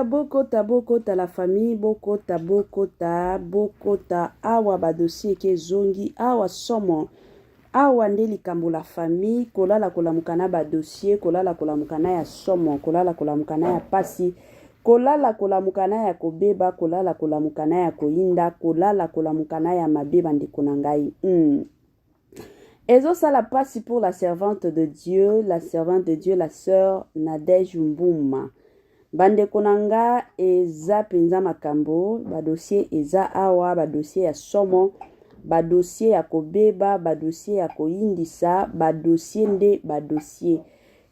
bokota la famille, bokota awa ba dossier ke zongi awa somo awa nde likambo la famille kolala kolamukana ba dossier kolala kolamukana ya somo kolala kolamukana ya pasi kolala kolamukana ya kobeba kolala kolamukana ya koyinda kolala kolamukana ya mabeba ndeko na ngai Ezo sala pasi pour la servante de Dieu, la sœur Nadège Mbouma. Bandeko nanga eza penza makambo, ba dossier eza awa, ba dossier ya somo, ba dossier ya kobeba, ba dossier ya koyindisa, ba dossier nde ba dossier.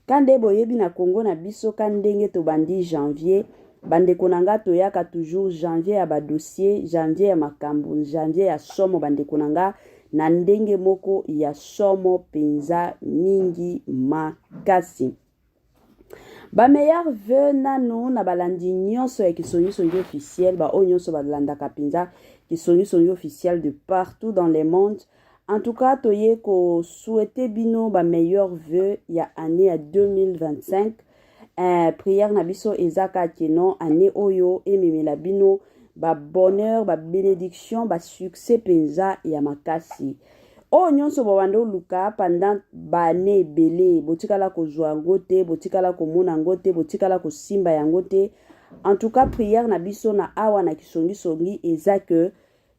Kande boyebi na Congo na biso kandenge to bandi janvier, bandeko nanga toyaka toujours janvier ya ba dossier, janvier ya makambo, janvier ya somo bandeko nanga na ndenge moko ya somo penza mingi makasi. Ba meilleur vœu nano na balandi nyonso ya kisongi officiel ba o nyonso balanda kapinza kisongi officiel de partout dans le monde. En tout cas toye ko souhaiter bino ba meilleur vœu ya année à 2025. Prière na biso ezaka keno année oyo ememela bino ba bonheur, ba bénédiction, ba succès penza ya makasi. O nyonso bawando luka pendant bane belé botikala ko joangote botikala ko mona ngote botikala ko simba yangote. En tout cas prière na biso na awa na kisongi eza que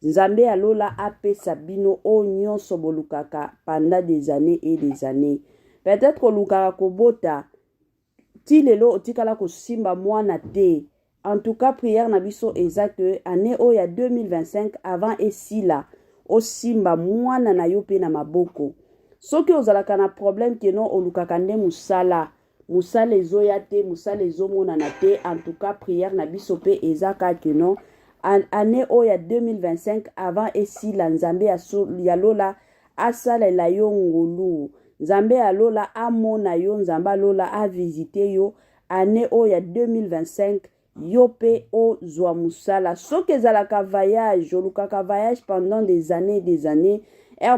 Nzambe alola apesa bino o nyonso bolukaka pendant des années et des années. Peut-être ko lukaka ko bota ti lelo otikala ko simba mwana te. En tout cas prière na biso eza que année oya 2025 avant esila o simba mwana na yo pe na maboko. Soki ozalaka na problème ke non olukaka nde musala ezoya te, musala ezomona na te. En tout cas prière na biso pe ezaka ke non année oya 2025 avant esila Nzambe ya lola asalela yo ngolu. Nzambe alola amona yo, Nzambe alola a visiter yo année oya 2025 yo pe o zwa musala. Soki ezalaka voyage, olukaka voyage pendant des années,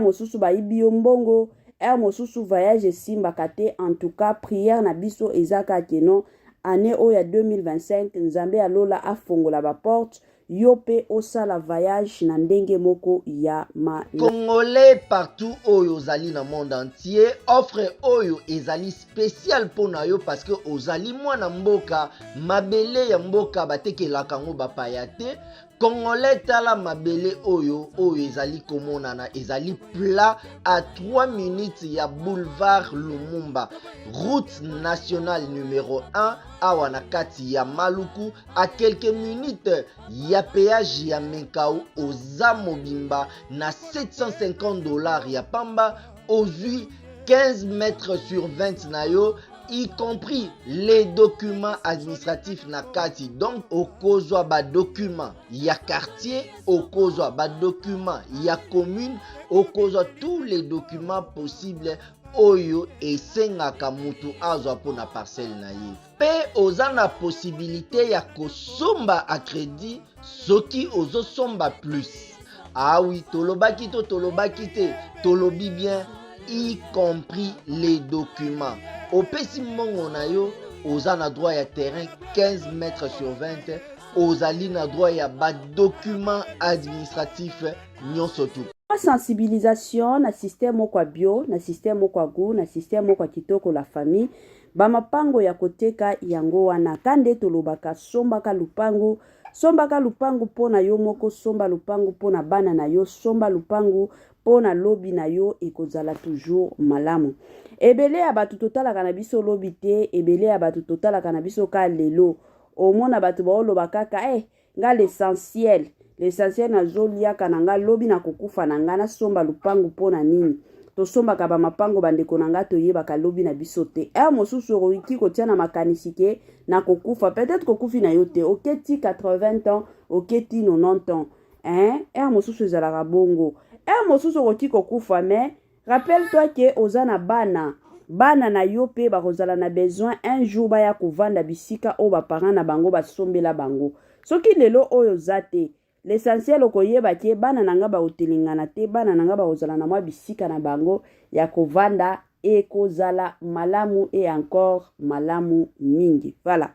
mosusu ba ibi yo mbongo, mosusu voyage esimbaka te. En tout cas, prière na biso ezaka keno, année oya 2025, Nzambe alola afongola ba porte, yo pe osala voyage na ndenge moko ya ma. Congolais partout oyo ozali na monde entier, offre oyo ezali spécial pona yo parce que ozali mwana mboka, mabele ya mboka batekelaka ngo bapaya te. Congolais tala mabele oyo ezali komonana ezali plat à 3 minutes ya boulevard Lumumba, route nationale numéro 1 awa na kati ya Maluku, à quelques minutes ya péage ya Menkau oza mobimba na $750 ya pamba, ozui 15 mètres sur 20 na yo, y compris les documents administratifs na kati. Donc okozwa ba document ya quartier, okozwa ba document ya commune, okozwa tous les documents possibles oyo esengaka mutu azwa pona parcelle na ye. Pe oza na possibilité ya kosomba a crédit soki ozosomba plus. Ah oui, tolobaki te, tolobi bien, y compris les documents. Opesi mbongo na yo, oza na droit ya terrain 15 mètres sur 20, ozali na droit ya ba document administratif nyonso tu. Sensibilisation na système moko bio, na système moko gu, na système moko kitoko la famille, ba mapango ya koteka yango wana kande tolobaka sombaka lupangu pona yo moko, somba lupangu pona bana na yo, somba lupangu pona lobi na yo ekozala toujours malamu. Ebele ya batu totalaka na biso lobi te, ebele ya batu totalaka na biso ka lelo. Omona batu baoloba kaka nga l'essentiel na zoliaka na nga lobi na kokufa na nga na somba lupangu pona nini. To somba ka ba mapango bandeko na nga toyebaka lobi na biso te. Mosusu okoki kotia na makanisi ke na kokufa, peut-être kokufi na yo te, oketi 80 ans, oketi 90 ans. Mosusu ezalaka bongo. Mosusu okoki kokufa, mais rappelle-toi que ozana bana na yo pe bakozala na besoin un jour baya kovanda bisika o ba parents na bango basombela bango. Soki lelo oyo zate, l'essentiel okoyeba ke bana nanga ba otelingana te, bana nanga bakozala na mwa bisika na bango ya kovanda ekozala malamu et encore malamu mingi. Voilà.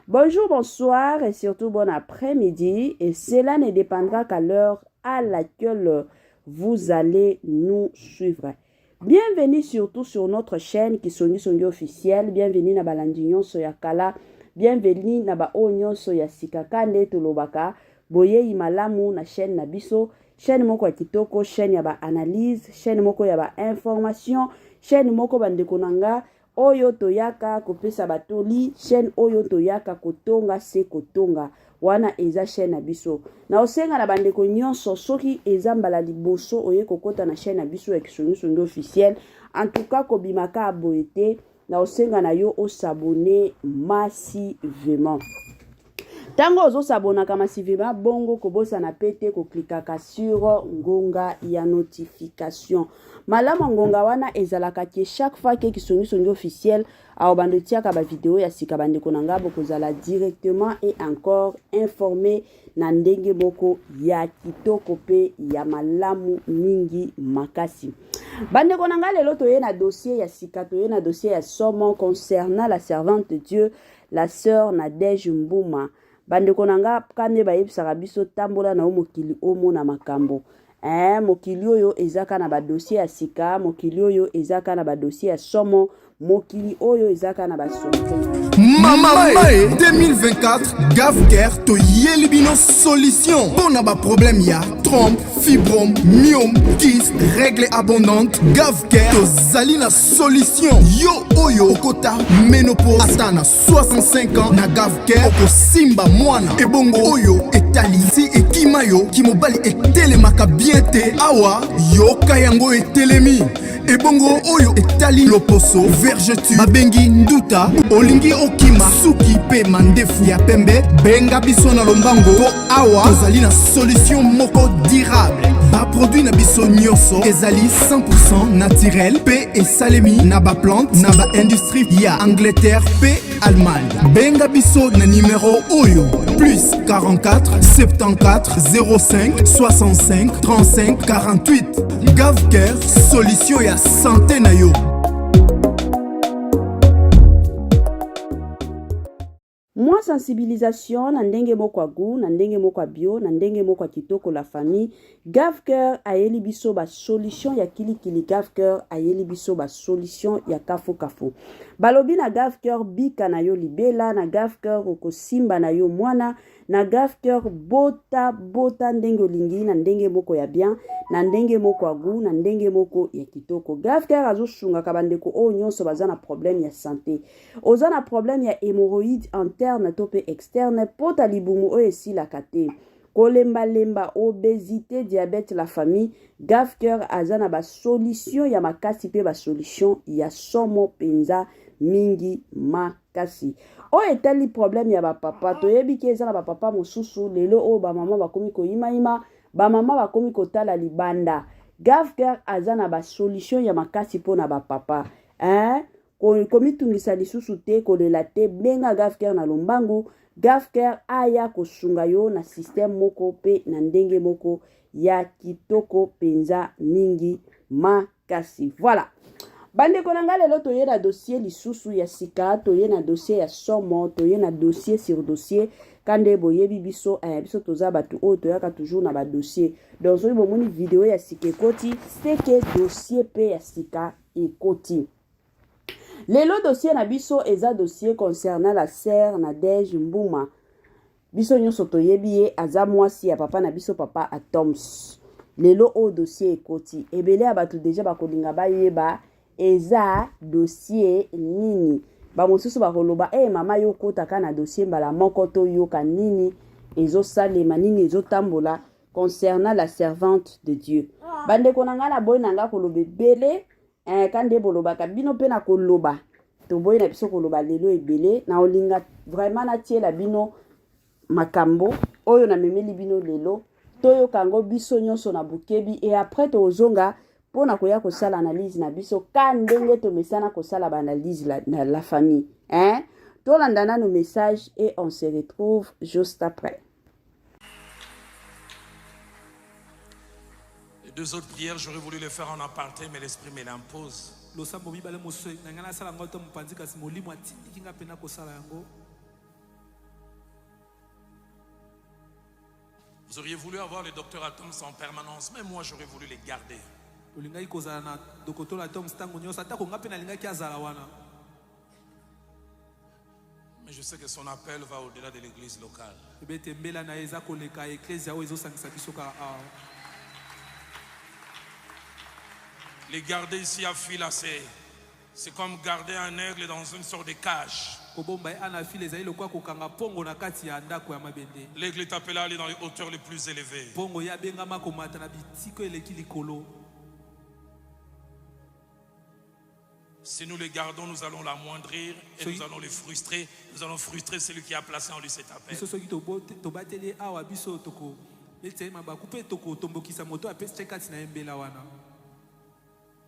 Bonjour, bonsoir et surtout bon après-midi. Et cela ne dépendra qu'à l'heure à laquelle vous allez nous suivre. Bienvenue surtout sur notre chaîne Kisongi Songi officielle. Bienvenue na balandinyon soyakala. Bienvenue na ba onyon soya sikakande tolobaka. Boye imalamu na chaîne na biso. Chaîne moko ya kitoko, chaîne ya ba analyse, chaîne moko ya ba information, chaîne moko bandeko nanga. Oyo toyaka kopesa batoli, chaîne oyo toyaka kotonga se kotonga. Wana eza chaîne na biso. Na osenga na bandeko nyonso soki eza mbala liboso oye kokota na chaîne na biso ya Kisongi Songi officiel. En tout cas kobimaka aboyete na osenga na yo osabone massivement. Tango ozo sabonaka massivement bongo kobosa na pete koklikaka sur ngonga ya notification. Malama ngonga wana ezalaka ke chaque fois que Kisongi Songi officiel a bando tiaka ba vidéo ya sika bandeko nanga bokozala directement et encore informé na ndenge moko ya kitoko pe ya malamu mingi makasi. Bandeko nanga lelo toye na dossier ya sika toye na dossier ya somo concernant la servante de Dieu, la sœur Nadège Mbouma. Bandeko nanga kande ba yebisaka biso tambola na mokili omo na makambo. Mokili oyo ezaka na ba dossier ya sika, mokili oyo ezaka na ba dossier ya somo, mokili oyo ezaka na ba somo. Mama 2024 Gavker to yelibino solution. Bon ba problème ya trompe, fibrome, myome, kyste, règle abondante. Gavker to zalina solution. Yo oyo kota ménopause atana 65 ans na Gavker oko simba mwana. Ebongo oyo etali si ekimayo kimobali etelemaka bien te awa yo kayango etelemi. Ebongo oyo etali loposo vergetu babengi nduta olingi okima suki pe mandefu ya pembe benga biso na lombango po awa tozali na solution moko durable. Ba produit na biso nyonso ezali 100% naturel pe esalemi na ba plante na ba industrie ya Angleterre pe Allemagne. Benga biso na numéro oyo plus 44 74 05 65 35 48. Gavker solution ya santé na yo. Moi sensibilisation na ndenge moko gu, na ndenge moko bio, na ndenge moko kitoko la famille. Gavker ayeli biso ba solution ya kilikili. Gavker ayeli biso ba solution ya kafu kafu. Balobi na Gavker bika na yo libela, na Gavker okosimba na yo mwana, na Gavker bota ndenge olingi na ndenge moko ya bien, na ndenge moko gu, na ndenge moko ya kitoko. Gavker azosunga kabandeko o nyonso baza na problème ya santé. Oza na problème ya hémorroïde interne to pe externe pota libumu o esila kate. Kolemba obésité, diabète la famille. Gavker azana ba solution ya makasi pe ba solution ya somo penza mingi makasi. O etali problème ya ba papa to yebi ke ezana ba papa mosusu lelo o ba mama bakomi ko ima ba mama bakomi ko tala libanda. Gavker azana ba solution ya makasi pona ba papa. Komi tungisa lisusu te kolela te benga Gavker na lombangu. Gavker aya kosunga yo na système moko pe na ndenge moko ya kitoko penza mingi makasi. Voilà. Bandeko nanga lelo toye na dossier lisusu ya sika, toye na dossier ya somo, toye na dossier sur dossier. Kande boyebi biso biso toza batu o toyaka toujours na ba dossier. Donc soki bomoni vidéo ya sika ekoti, c'est que dossier pe ya sika ekoti. Lelo dossier na biso eza dossier concernant la sœur Nadège Mbouma. Biso nyonso toyebi ye aza mwasi ya papa na biso papa Atoms. Lelo o dossier ekoti. Ebele abatu deja bakolinga bayeba eza dossier nini. Ba mosusu bakoloba mama yo kotaka na dossier mbala moko to yoka nini ezo salema nini ezo tambola concernant la servante de Dieu. Bandeko nanga na boy nanga kolobe bele kande bolobaka bino pe na koloba to boy na biso koloba lelo ebele na olinga vraiment na tie la bino makambo oyo na memeli bino lelo toyo kango biso nyonso na bukebi et après to ozonga pona koya kosala analyse na biso ka ndenge to mesana kosala ba analyse la famille to landana nos messages et on se retrouve juste après. Les deux autres prières, j'aurais voulu les faire en aparté, mais l'esprit me l'impose. Vous auriez voulu avoir les docteurs Atoms en permanence, mais moi j'aurais voulu les garder. Mais je sais que son appel va au-delà de l'église locale. Les garder ici à fil lacé, c'est comme garder un aigle dans une sorte de cage. L'aigle est appelé à aller dans les hauteurs les plus élevées. Si nous les gardons, nous allons l'amoindrir et nous allons les frustrer. Nous allons frustrer celui qui a placé en lui cet appel.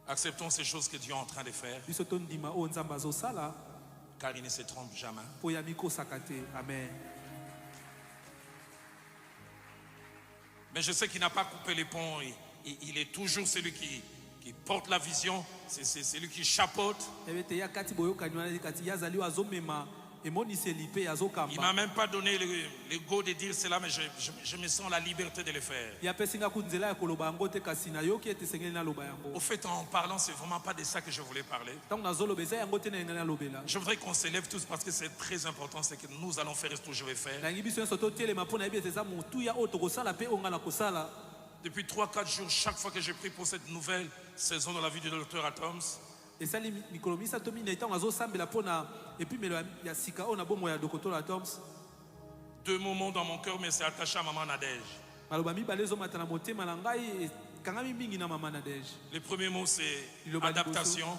Acceptons ces choses que Dieu est en train de faire, car il ne se trompe jamais. Amen. Mais je sais qu'il n'a pas coupé les ponts. Il est toujours celui qui porte la vision. C'est celui qui chapeaute. Il ne m'a même pas donné le go de dire cela, mais je me sens la liberté de le faire. Au fait, en parlant, c'est vraiment pas de ça que je voulais parler. Je voudrais qu'on s'élève tous parce que c'est très important ce que nous allons faire et ce que je vais faire. Depuis 3-4 jours, chaque fois que je prie pour cette nouvelle saison dans la vie du docteur Atoms, deux moments dans mon cœur, mais c'est attaché à Maman Nadège. Le premier mot, c'est adaptation.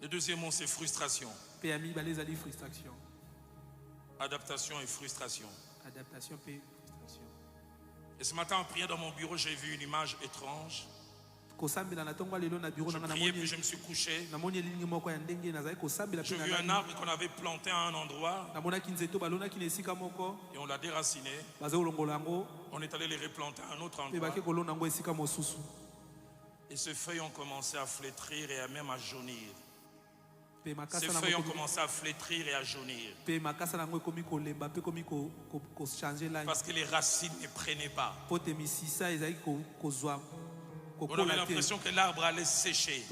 Le deuxième mot, c'est frustration. Adaptation et frustration. Et ce matin, en priant dans mon bureau, j'ai vu une image étrange. Je priais, puis je me suis couché. J'ai vu un arbre qu'on avait planté à un endroit et on l'a déraciné. On est allé les replanter à un autre endroit. Et ces feuilles ont commencé à flétrir et même à jaunir. Ces feuilles ont commencé à flétrir et à jaunir. Parce que les racines ne prenaient pas. On avait l'impression que l'arbre allait sécher.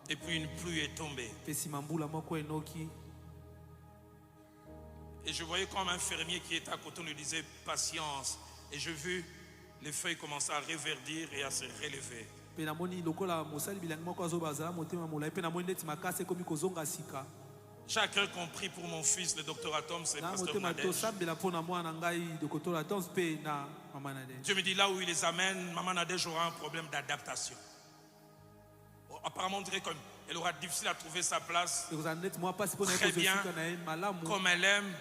Et puis une pluie est tombée. Et je voyais comme un fermier qui était à côté, on lui disait patience. Et j'ai vu les feuilles commencer à reverdir et à se relever. Chacun compris pour mon fils, le docteur Atoms, c'est pasteur Nadège. Dieu me dit là où il les amène, Maman Nadège aura un problème d'adaptation. Apparemment, on dirait qu'elle aura difficile à trouver sa place. Très bien, comme elle aime.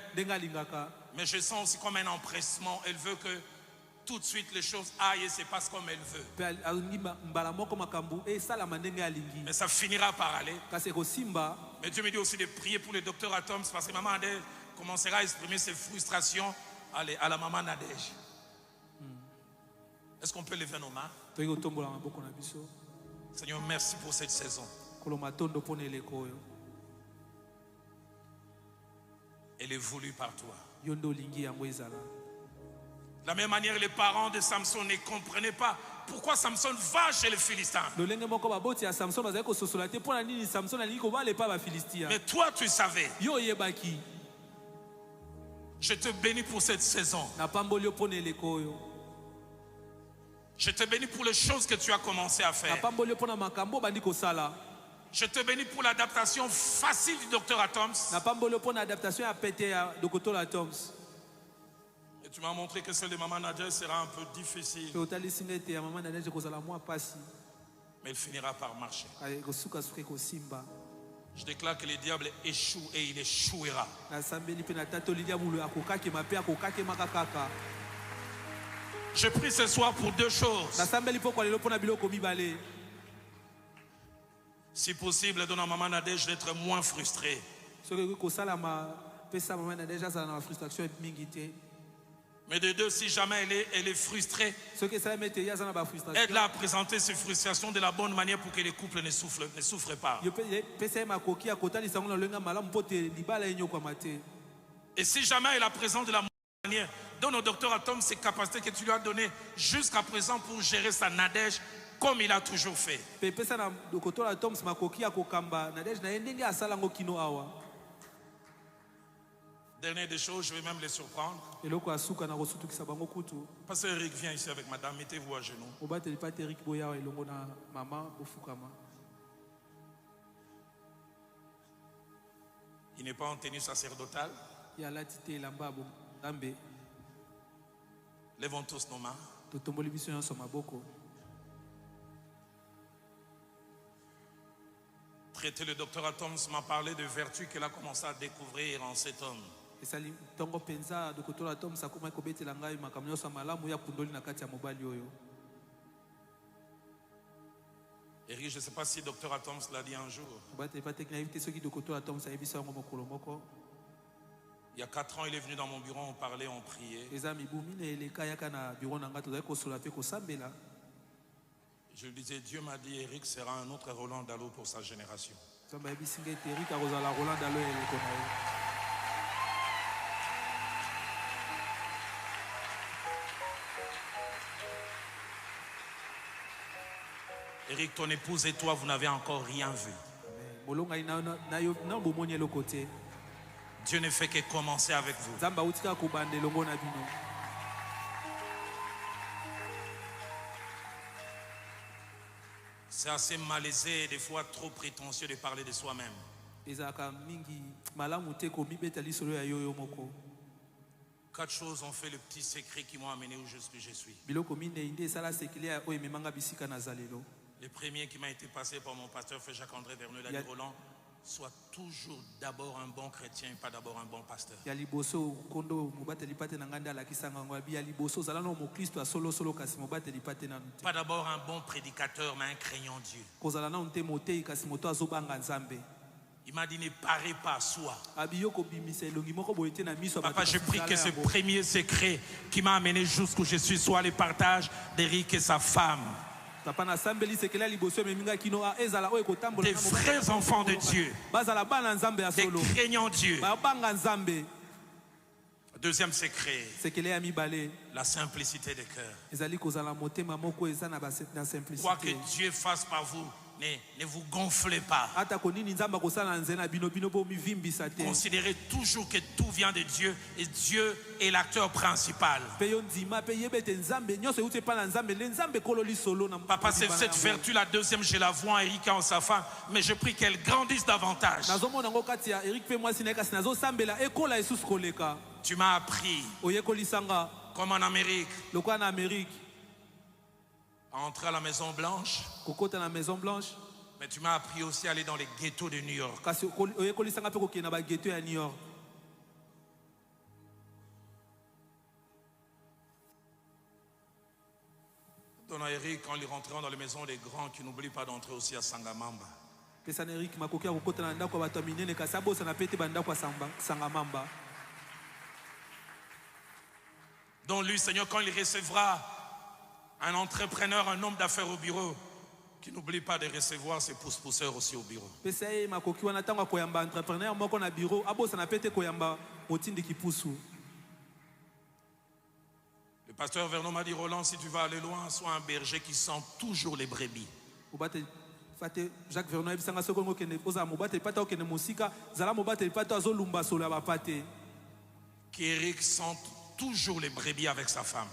Mais je sens aussi comme un empressement. Elle veut que tout de suite les choses aillent et se passent comme elle veut. Mais ça finira par aller. Mais Dieu me dit aussi de prier pour le docteur Atoms parce que Maman Nadège commencera à exprimer ses frustrations à la Maman Nadège. Est-ce qu'on peut lever nos mains? Seigneur, merci pour cette saison. Elle est voulue par toi. De la même manière, les parents de Samson ne comprenaient pas pourquoi Samson va chez les Philistins. Mais toi, tu savais. Je te bénis pour cette saison. Je te bénis pour les choses que tu as commencé à faire. Je te bénis pour l'adaptation facile du docteur Atoms. Et tu m'as montré que celle de Maman Nadège sera un peu difficile. Mais elle finira par marcher. Je déclare que le diable échoue et il échouera. Je prie ce soir pour deux choses. Si possible, donne à Maman Nadège d'être moins frustrée. Mais de deux, si jamais elle est frustrée, aide-la à présenter ses frustrations de la bonne manière pour que les couples ne souffrent pas. Et si jamais il a présent de la manière, donne au docteur Atom ses capacités que tu lui as données jusqu'à présent pour gérer sa Nadège comme il a toujours fait. Dernière des choses, je vais même les surprendre. Pasteur Eric, viens ici avec madame, mettez-vous à genoux. Il n'est pas en tenue sacerdotale. Lèvons tous nos mains. Traité le docteur Atoms m'a parlé de vertus qu'elle a commencé à découvrir en cet homme. Eric, je ne sais pas si docteur Atoms l'a dit un jour. Il y a 4 ans, il est venu dans mon bureau, on parlait, on priait. Je lui disais, Dieu m'a dit, Eric sera un autre Roland Dallot pour sa génération. Eric, ton épouse et toi, vous n'avez encore rien vu. Dieu ne fait que commencer avec vous. C'est assez malaisé et des fois trop prétentieux de parler de soi-même. 4 choses ont fait le petit secret qui m'ont amené où je suis. Le premier qui m'a été passé par mon pasteur Frère Jacques-André Vernet, il a dit, Roland, sois toujours d'abord un bon chrétien et pas d'abord un bon pasteur. Pas d'abord un bon prédicateur, mais un craignant Dieu. Il m'a dit, ne parez pas à soi. Papa, je prie que ce premier secret qui m'a amené jusqu'où je suis soit le partage d'Eric et sa femme. Des vrais enfants de Dieu, des craignants Dieu. Deuxième secret, la simplicité de cœur. Quoi que Dieu fasse par vous, ne vous gonflez pas. Considérez toujours que tout vient de Dieu et Dieu est l'acteur principal. Papa, c'est cette vertu, la deuxième, je la vois en Eric en sa femme, mais je prie qu'elle grandisse davantage. Tu m'as appris, comme en Amérique, à entrer à la Maison Blanche. Mais tu m'as appris aussi à aller dans les ghettos de New York. Donna Eric, quand il rentrait dans les maisons des grands, qui n'oublie pas d'entrer aussi à Sangamamba. Donc lui, Seigneur, quand il recevra un entrepreneur, un homme d'affaires au bureau, qui n'oublie pas de recevoir ses pousse-pousseurs aussi au bureau. Le pasteur Vernon m'a dit, Roland, si tu vas aller loin, sois un berger qui sent toujours les brebis. Jacques Vernon qu'Eric sente toujours les brebis avec sa femme.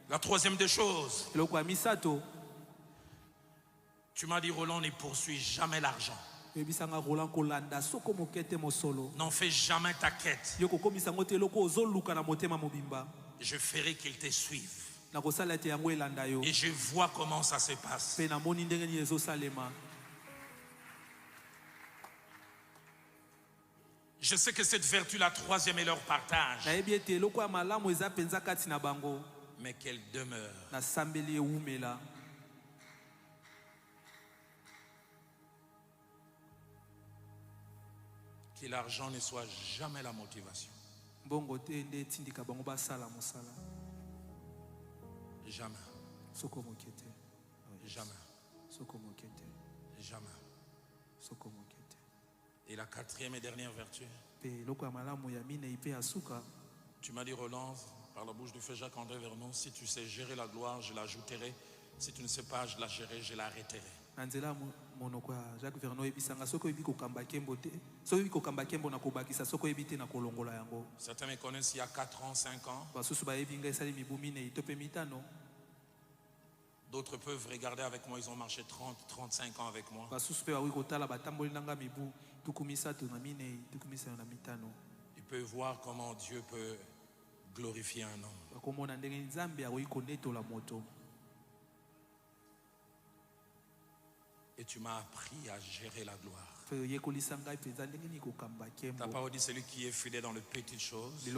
La troisième des choses, tu m'as dit, Roland, ne poursuis jamais l'argent. N'en fais jamais ta quête. Je ferai qu'il te suive. Et je vois comment ça se passe. Je sais que cette vertu, la troisième, est leur partage. Mais qu'elle demeure. Que l'argent ne soit jamais la motivation. Jamais. Jamais. Jamais. Et la quatrième et dernière vertu. Pe eloko ya malamu ya minei pe ya suka. Tu m'as dit, Roland, par la bouche du feu Jacques-André Vernon, si tu sais gérer la gloire, je l'ajouterai. Si tu ne sais pas, je la gérerai, je l'arrêterai. Na nzela monoko ya Jacques Vernon ebisanga soko ebi kokamba kembo te. Soko ebi kokamba kembo na kobakisa soko ebi te na kolongola yango. Certains me connaissent il y a 4 ans, 5 ans. Basusu ba ebi ngai sali mibu minei to pe mitano. D'autres peuvent regarder avec moi, ils ont marché 30, 35 ans avec moi. Basusu pe bawi kotala batamboli nanga mibu tukumisa to na minei tukumisa na mitano. Ils peuvent voir comment Dieu peut glorifier un homme. Bakomona ndenge nzambe akoki konetola moto. Et tu m'as appris à gérer la gloire. Ta parole dit celui qui est fidèle dans les petites choses, tu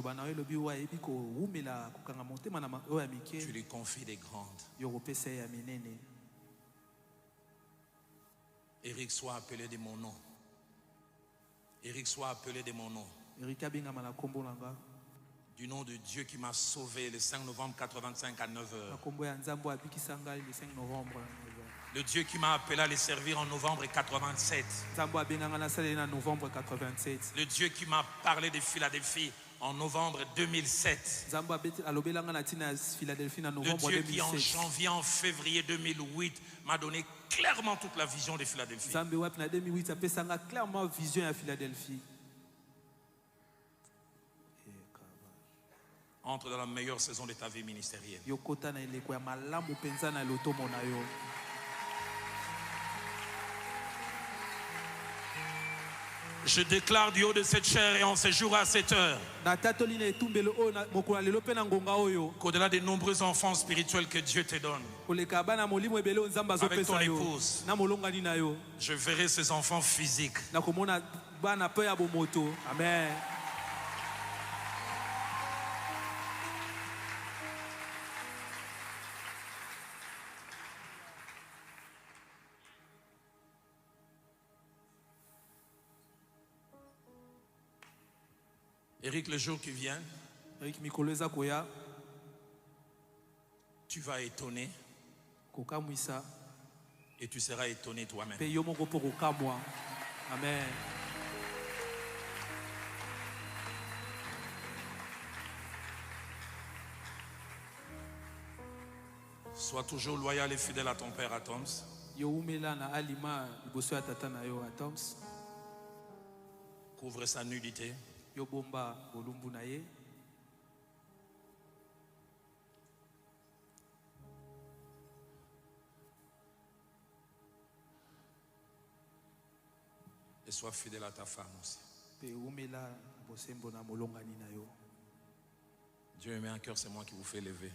lui confies des grandes. Eric soit appelé de mon nom. Eric soit appelé de mon nom. Du nom de Dieu qui m'a sauvé le 5 novembre 85 à 9h. Le Dieu qui m'a appelé à les servir en novembre 87. Le Dieu qui m'a parlé de Philadelphie en novembre 2007. Le Dieu qui en janvier, en février 2008 m'a donné clairement toute la vision de Philadelphie. Entre dans la meilleure saison de ta vie ministérielle. Je déclare du haut de cette chair et en ce jour à cette heure qu'au-delà des nombreux enfants spirituels que Dieu te donne, avec ton épouse, je verrai ces enfants physiques. Amen. Eric, le jour qui vient, tu vas étonner et tu seras étonné toi-même. Amen. Sois toujours loyal et fidèle à ton père, à Toms. Couvre sa nudité. Et sois fidèle à ta femme aussi. Dieu met un cœur, c'est moi qui vous fais lever.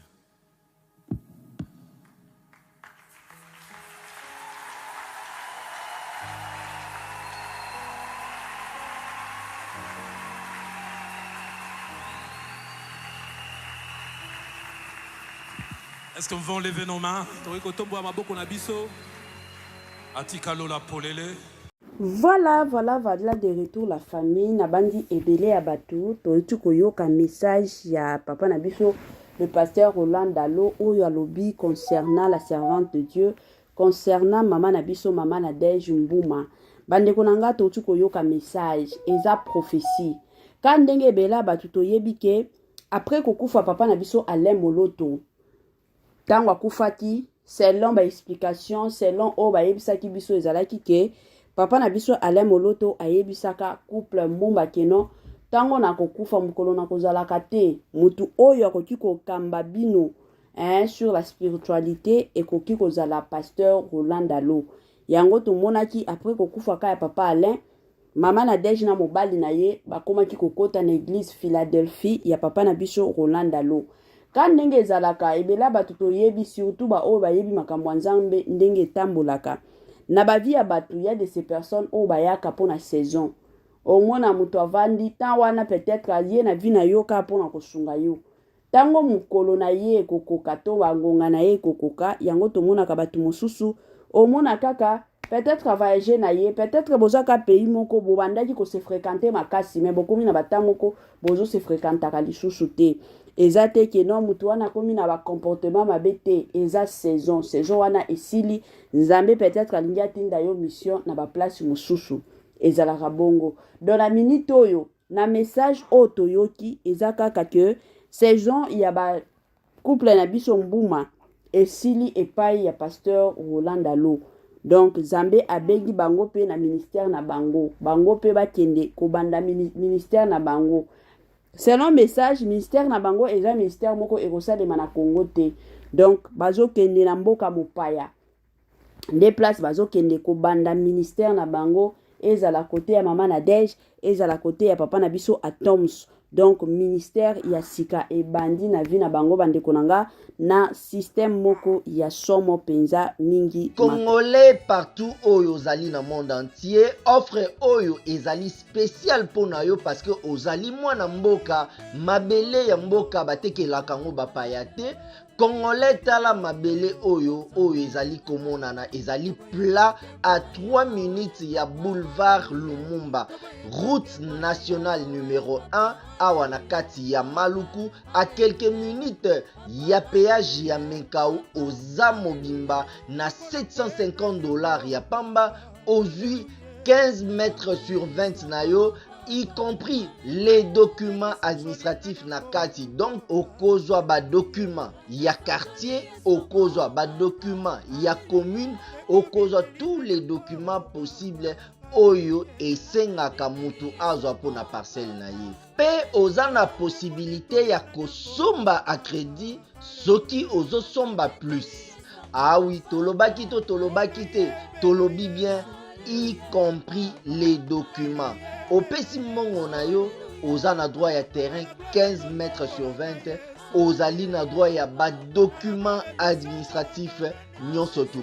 Est-ce qu'on va lever nos mains? Voilà de retour la famille nabandi ebele ya batu toyetu koyoka message ya papa na biso le pasteur Roland Dalo oyo alobi concernant la servante de Dieu, concernant maman na biso maman Nadège Mbuma. Bandeko nanga toyetu koyoka message eza prophétie ka ndenge ebele batu toyebi ke après kokufa papa na biso Alain Moloto tango akufaki selon ba explication selon o ba yebisaki biso ezalaki ke papa na biso Alain Moloto ayebisaka couple Mbumba keno tango na kokufa mukolo na kozalaka te mutu oyo akoki kokamba bino sur la spiritualité ekoki kozala pasteur Roland Dalo. Yango tomonaki après kokufa ka ya papa Alain mama Nadège na mobali na ye bakomaki kokota na église Philadelphie ya papa na biso Roland Dalo. Ka ndenge ezalaka ebela batu toyebi surtout ba oyo bayebi makambo nzambe ndenge etambolaka na bavi ya batu ya de ces personnes oyo bayaka pona saison omona mutu avandi tan wana peut-être alie na vi na yo ka pona kosunga yo tango mukolo na ye kokoka to bangonga na ye kokoka yango tomonaka batu mosusu omona kaka peut-être voyager na ye peut-être bozaka pays moko bobandaki ko se fréquenter makasi mais bokomi na bata moko bozo se fréquentaka lisusu te eza te ke no mutu wana komi na ba comportement mabe te eza saison wana esili nzambe peut-être alingi atinda yo mission na ba place mosusu ezalaka bongo. Dans la minute oyo na message oyo toyoki eza kaka ke saison ya ba couple na biso mbuma esili epai ya pasteur Roland Dalo. Donc Zambe abengi bango pe na ministère na bango. Bango pe bakende kobanda ministère na bango. Selon message ministère na bango eza ministère moko ekosalema na Congo te. Donc bazo kende na mboka mopaya. Des places bazo kende kobanda ministère na bango ezala côté ya mama Nadège, ezala côté ya papa na biso Atoms. Donc ministère ya sika e bandi na vi na bango bande konanga na système moko ya somo penza mingi. Congolais partout oyo ozali na monde entier, offre oyo ezali spécial pona yo parce que ozali mwana mboka mabele ya mboka batekelaka ngo bapaya te. Congolais tala mabele oyo ezali komonana ezali plat à 3 minutes ya boulevard Lumumba, route nationale numéro 1 awa na kati ya Maluku, à quelques minutes ya péage ya Menkau oza mobimba na $750 ya pamba, ozui 15 mètres sur 20 na yo, y compris les documents administratifs na kati. Donc okozwa ba document ya quartier, okozwa ba document ya commune, okozwa tous les documents possibles oyo esengaka mutu azwa pona parcelle na ye. Pe oza na possibilité ya kosomba a crédit soki ozo somba plus. Ah oui, tolobaki te, tolobi bien, y compris les documents. Opesi mongo na yo, oza na droit ya terrain 15 mètres sur 20, ozali na droit ya ba document administratif nyonso tu.